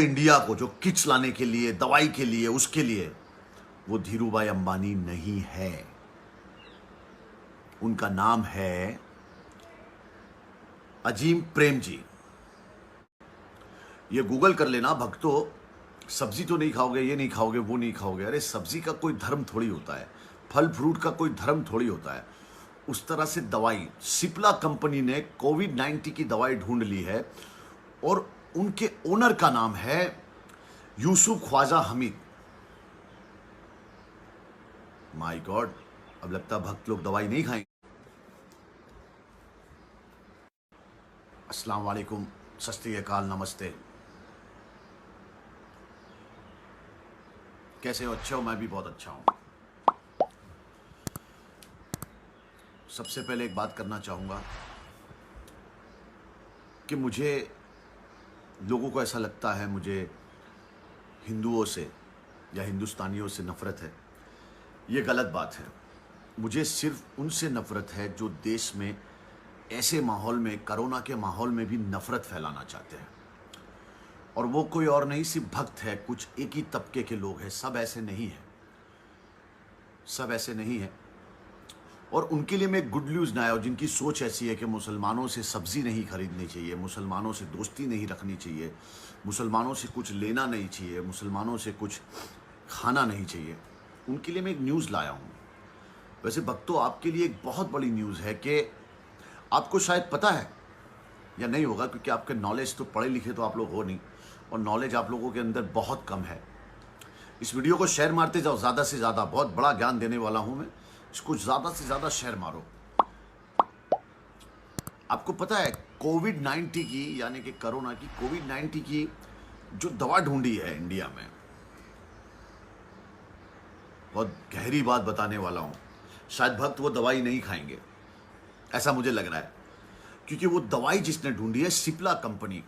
India को जो kits लाने के लिए, दवाई के लिए, उसके लिए, वो धीरूभाई अंबानी नहीं है। उनका नाम है अजीम प्रेम जी। ये गूगल कर लेना भक्तों। सब्जी तो नहीं खाओगे, ये नहीं खाओगे, वो नहीं खाओगे। अरे सब्जी का कोई धर्म थोड़ी होता है, फल फ्रूट का कोई धर्म थोड़ी होता है। उस तरह से दवाई, सिप्ला कंपनी ने कोविड-19 की दवाई ढूंढ ली है और उनके ओनर का नाम है यूसुफ ख्वाजा हमीद। माय गॉड, अब लगता है भक्त लोग दवाई नहीं खाएंगे। अस्सलाम वालेकुम, सत श्री अकाल, नमस्ते। कैसे हो? अच्छे हो? मैं भी बहुत अच्छा हूं। सबसे पहले एक बात करना चाहूंगा कि मुझे, लोगों को ऐसा लगता है मुझे हिंदुओं से या हिंदुस्तानियों से नफरत है। ये गलत बात है। मुझे सिर्फ उनसे नफरत है जो देश में ऐसे माहौल में, कोरोना के माहौल में भी नफरत फैलाना चाहते हैं। और वो कोई और नहीं, सिर्फ भक्त है, कुछ एक ही तबके के लोग हैं। सब ऐसे नहीं हैं, सब ऐसे नहीं हैं। और उनके लिए मैं एक गुड न्यूज़ लाया हूं, जिनकी सोच ऐसी है कि मुसलमानों से सब्जी नहीं खरीदनी चाहिए, मुसलमानों से दोस्ती नहीं रखनी चाहिए, मुसलमानों से कुछ लेना नहीं चाहिए, मुसलमानों से कुछ खाना नहीं चाहिए। उनके लिए मैं एक न्यूज़ लाया हूँ। वैसे भक्तों, आपके लिए एक बहुत बड़ी न्यूज़ है कि आपको शायद पता है या नहीं होगा, क्योंकि आपके नॉलेज तो, पढ़े लिखे तो आप लोग हो नहीं, और नॉलेज आप लोगों के अंदर बहुत कम है। इस वीडियो को शेयर मारते जाओ ज़्यादा से ज़्यादा। बहुत बड़ा ज्ञान देने वाला हूँ मैं, इसको ज़्यादा से ज़्यादा शेयर मारो। आपको पता है कोविड-19 की, यानी कि कोरोना की, कोविड-19 की जो दवा ढूंढी है इंडिया में, बहुत गहरी बात बताने वाला हूँ। शायद भक्त वो दवाई नहीं खाएंगे, ऐसा मुझे लग रहा है, क्योंकि वो दवाई जिसने ढूंढी है, सिप्ला कंपनी,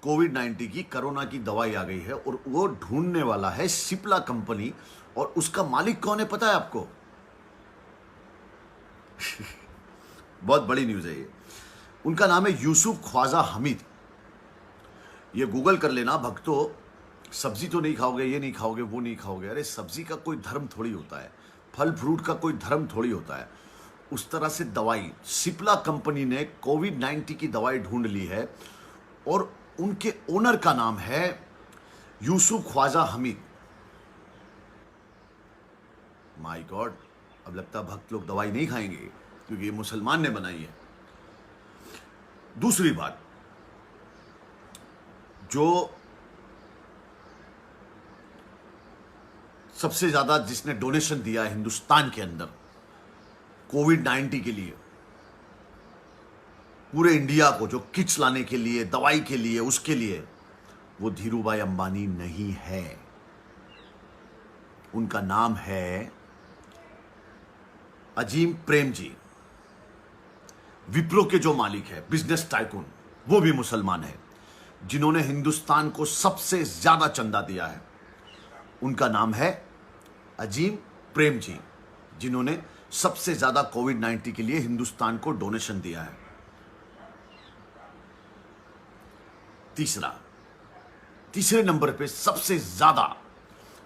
कोविड-19 की, कोरोना की दवाई आ गई है और वो ढूंढने वाला है सिप्ला कंपनी। और उसका मालिक कौन है पता है आपको? बहुत बड़ी न्यूज़ है ये। उनका नाम है यूसुफ ख्वाजा हमीद। ये गूगल कर लेना भक्तों। सब्जी तो नहीं खाओगे, ये नहीं खाओगे, वो नहीं खाओगे। अरे सब्जी का कोई धर्म थोड़ी होता है, फल फ्रूट का कोई धर्म थोड़ी होता है। उस तरह से दवाई, सिप्ला कंपनी ने कोविड-19 की दवाई ढूंढ ली है और उनके ओनर का नाम है यूसुफ ख्वाजा हमीद। माय गॉड, अब लगता है भक्त लोग दवाई नहीं खाएंगे, क्योंकि ये मुसलमान ने बनाई है। दूसरी बात, जो सबसे ज्यादा जिसने डोनेशन दिया है हिंदुस्तान के अंदर कोविड-19 के लिए, पूरे इंडिया को जो किट्स लाने के लिए, दवाई के लिए, उसके लिए, वो धीरूभाई अंबानी नहीं है। उनका नाम है अजीम प्रेम जी। विप्रो के जो मालिक है, बिजनेस टाइकून, वो भी मुसलमान है, जिन्होंने हिंदुस्तान को सबसे ज्यादा चंदा दिया है। उनका नाम है अजीम प्रेम जी, जिन्होंने सबसे ज्यादा कोविड-19 के लिए हिंदुस्तान को डोनेशन दिया है। तीसरे नंबर पे सबसे ज्यादा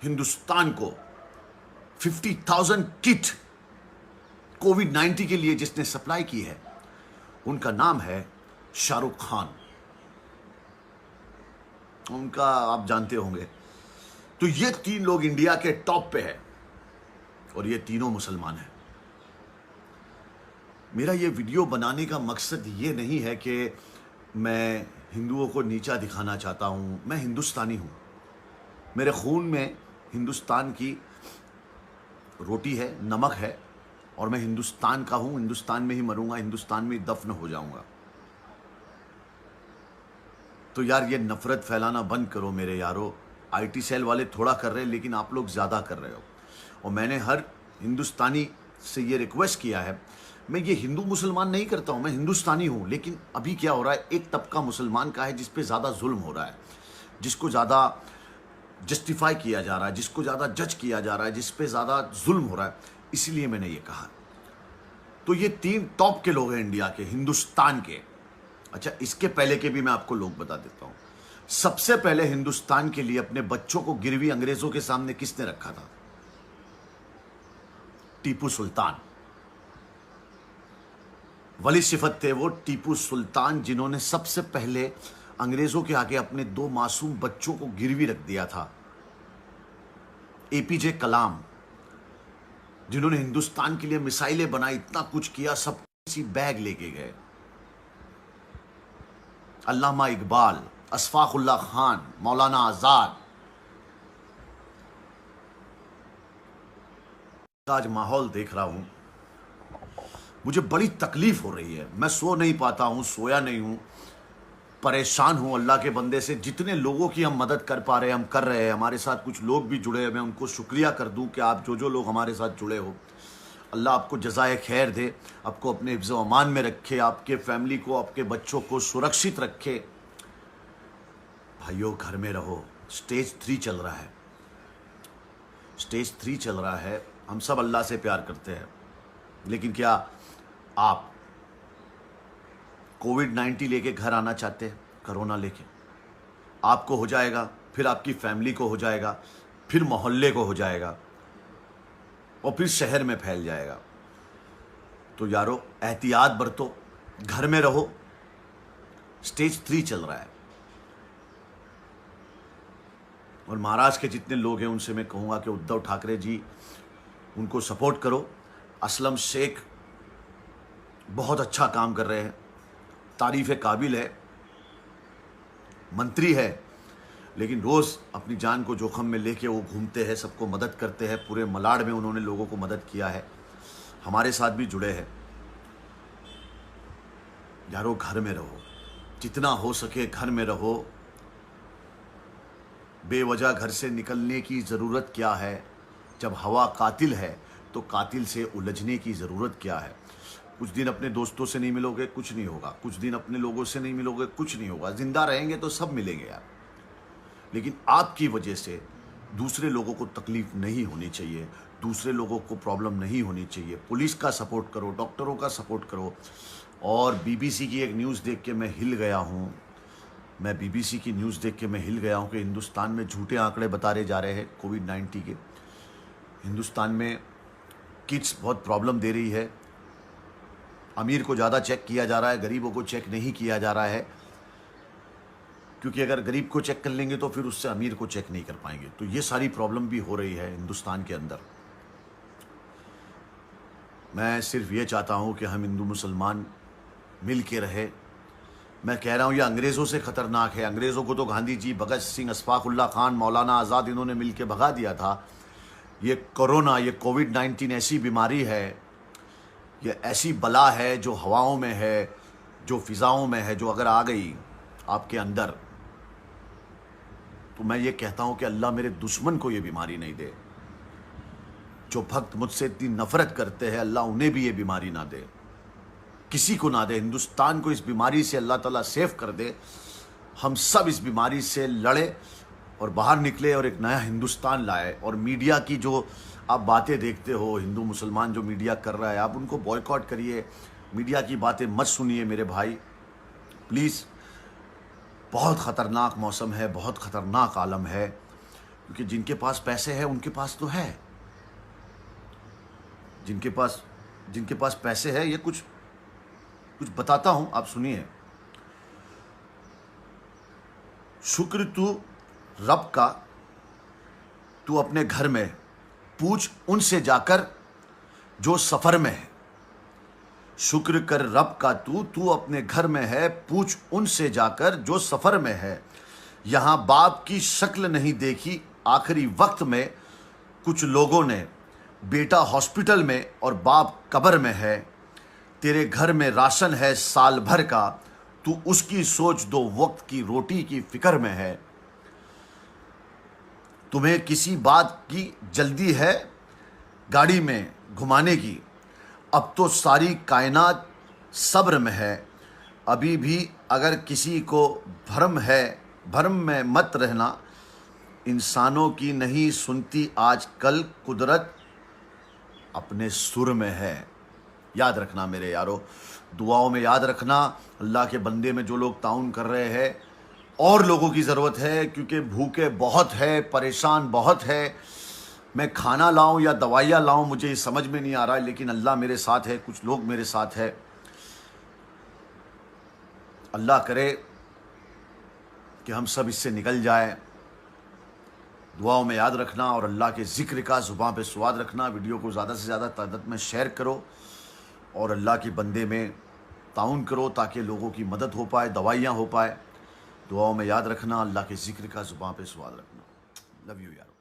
हिंदुस्तान को 50,000 किट कोविड-19 के लिए जिसने सप्लाई की है, उनका नाम है शाहरुख खान। उनका आप जानते होंगे। तो ये तीन लोग इंडिया के टॉप पे है और ये तीनों मुसलमान हैं। मेरा ये वीडियो बनाने का मकसद ये नहीं है कि मैं हिंदुओं को नीचा दिखाना चाहता हूँ। मैं हिंदुस्तानी हूँ, मेरे खून में हिंदुस्तान की रोटी है, नमक है, और मैं हिंदुस्तान का हूँ। हिंदुस्तान में ही मरूंगा, हिंदुस्तान में ही दफन हो जाऊंगा। तो यार ये नफरत फैलाना बंद करो मेरे यारो। आईटी सेल वाले थोड़ा कर रहे हैं, लेकिन आप लोग ज़्यादा कर रहे हो। और मैंने हर हिंदुस्तानी से ये रिक्वेस्ट किया है, मैं ये हिंदू मुसलमान नहीं करता हूँ, मैं हिंदुस्तानी हूँ। लेकिन अभी क्या हो रहा है, एक तबका मुसलमान का है जिस पे ज़्यादा जुल्म हो रहा है, जिसको ज़्यादा जस्टिफाई किया जा रहा है, जिसको ज़्यादा जज किया जा रहा है, जिस पे ज़्यादा जुल्म हो रहा है। इसलिए मैंने ये कहा। तो ये तीन टॉप के लोग हैं इंडिया के, हिंदुस्तान के। अच्छा, इसके पहले के भी मैं आपको लोग बता देता हूँ। सबसे पहले हिंदुस्तान के लिए अपने बच्चों को गिरवी अंग्रेजों के सामने किसने रखा था? टीपू सुल्तान। वली सिफत थे वो टीपू सुल्तान, जिन्होंने सबसे पहले अंग्रेजों के आगे अपने 2 मासूम बच्चों को गिरवी रख दिया था। एपीजे कलाम, जिन्होंने हिंदुस्तान के लिए मिसाइलें बनाई, इतना कुछ किया, सब किसी बैग लेके गए। अल्लामा इकबाल, अशफाकुल्ला खान, मौलाना आजाद। आज माहौल देख रहा हूं, मुझे बड़ी तकलीफ हो रही है। मैं सो नहीं पाता हूं, सोया नहीं हूं, परेशान हूं। अल्लाह के बंदे से जितने लोगों की हम मदद कर पा रहे हैं हम कर रहे हैं। हमारे साथ कुछ लोग भी जुड़े हैं, मैं उनको शुक्रिया कर दूं कि आप जो लोग हमारे साथ जुड़े हो, अल्लाह आपको जज़ाए खैर दे, आपको अपने हिफ्ज़ व अमान में रखे, आपके फैमिली को, आपके बच्चों को सुरक्षित रखे। भाइयों, घर में रहो। स्टेज 3 चल रहा है, स्टेज 3 चल रहा है। हम सब अल्लाह से प्यार करते हैं, लेकिन क्या आप कोविड-19 लेके घर आना चाहते हैं? कोरोना लेके आपको हो जाएगा, फिर आपकी फैमिली को हो जाएगा, फिर मोहल्ले को हो जाएगा और फिर शहर में फैल जाएगा। तो यारो, एहतियात बरतो, घर में रहो। स्टेज 3 चल रहा है और महाराष्ट्र के जितने लोग हैं उनसे मैं कहूँगा कि उद्धव ठाकरे जी, उनको सपोर्ट करो। असलम शेख बहुत अच्छा काम कर रहे हैं, तारीफ़ काबिल है, मंत्री है, लेकिन रोज़ अपनी जान को जोखम में लेके वो घूमते हैं, सबको मदद करते हैं। पूरे मलाड में उन्होंने लोगों को मदद किया है, हमारे साथ भी जुड़े हैं। यारो, घर में रहो, जितना हो सके घर में रहो। बेवजह घर से निकलने की ज़रूरत क्या है? जब हवा कातिल है तो कातिल से उलझने की ज़रूरत क्या है? कुछ दिन अपने दोस्तों से नहीं मिलोगे, कुछ नहीं होगा। कुछ दिन अपने लोगों से नहीं मिलोगे, कुछ नहीं होगा। जिंदा रहेंगे तो सब मिलेंगे यार, लेकिन आपकी वजह से दूसरे लोगों को तकलीफ नहीं होनी चाहिए, दूसरे लोगों को प्रॉब्लम नहीं होनी चाहिए। पुलिस का सपोर्ट करो, डॉक्टरों का सपोर्ट करो। और बीबीसी की एक न्यूज़ देख के मैं हिल गया हूँ। मैं बीबीसी की न्यूज़ देख के मैं हिल गया हूँ कि हिंदुस्तान में झूठे आंकड़े बताए जा रहे हैं कोविड-19 के। हिंदुस्तान में किट्स बहुत प्रॉब्लम दे रही है। अमीर को ज़्यादा चेक किया जा रहा है, गरीबों को चेक नहीं किया जा रहा है, क्योंकि अगर गरीब को चेक कर लेंगे तो फिर उससे अमीर को चेक नहीं कर पाएंगे। तो ये सारी प्रॉब्लम भी हो रही है हिंदुस्तान के अंदर। मैं सिर्फ ये चाहता हूँ कि हम हिंदू मुसलमान मिल के रहे। मैं कह रहा हूँ ये अंग्रेज़ों से ख़तरनाक है। अंग्रेज़ों को तो गांधी जी, भगत सिंह, अशफाकुल्ला खान, मौलाना आज़ाद, इन्होंने मिल के भगा दिया था। ये कोरोना, ये कोविड-19 ऐसी बीमारी है, ये ऐसी बला है जो हवाओं में है, जो फिज़ाओं में है, जो अगर आ गई आपके अंदर तो मैं ये कहता हूँ कि अल्लाह मेरे दुश्मन को ये बीमारी नहीं दे। जो भक्त मुझसे इतनी नफ़रत करते हैं, अल्लाह उन्हें भी ये बीमारी ना दे, किसी को ना दे। हिंदुस्तान को इस बीमारी से अल्लाह ताला सेफ कर दे। हम सब इस बीमारी से लड़े और बाहर निकले और एक नया हिंदुस्तान लाए। और मीडिया की जो आप बातें देखते हो, हिंदू मुसलमान जो मीडिया कर रहा है, आप उनको बॉयकॉट करिए। मीडिया की बातें मत सुनिए मेरे भाई, प्लीज़। बहुत ख़तरनाक मौसम है, बहुत ख़तरनाक आलम है, क्योंकि जिनके पास पैसे हैं उनके पास तो है, जिनके पास पैसे है। ये कुछ बताता हूँ, आप सुनिए। शुक्र तू रब का, तू अपने घर में, पूछ उनसे जाकर जो सफ़र में है। शुक्र कर रब का, तू अपने घर में है, पूछ उनसे जाकर जो सफ़र में है। यहाँ बाप की शक्ल नहीं देखी आखिरी वक्त में, कुछ लोगों ने। बेटा हॉस्पिटल में और बाप कब्र में है। तेरे घर में राशन है साल भर का, तू उसकी सोच, दो वक्त की रोटी की फिक्र में है। तुम्हें किसी बात की जल्दी है गाड़ी में घुमाने की, अब तो सारी कायनात सब्र में है। अभी भी अगर किसी को भ्रम है, भ्रम में मत रहना, इंसानों की नहीं सुनती आजकल कुदरत अपने सुर में है। याद रखना मेरे यारो, दुआओं में याद रखना। अल्लाह के बंदे में जो लोग ताउन कर रहे हैं और लोगों की ज़रूरत है, क्योंकि भूखे बहुत है, परेशान बहुत है। मैं खाना लाऊं या दवाइयाँ लाऊं मुझे ये समझ में नहीं आ रहा है, लेकिन अल्लाह मेरे साथ है, कुछ लोग मेरे साथ है। अल्लाह करे कि हम सब इससे निकल जाए। दुआओं में याद रखना और अल्लाह के ज़िक्र का ज़ुबान पे स्वाद रखना। वीडियो को ज़्यादा से ज़्यादा तादाद में शेयर करो और अल्लाह के बंदे में ताउन करो ताकि लोगों की मदद हो पाए, दवाइयाँ हो पाए। दुआओं में याद रखना, अल्लाह के ज़िक्र का ज़ुबान पे स्वाद रखना। लव यू यार।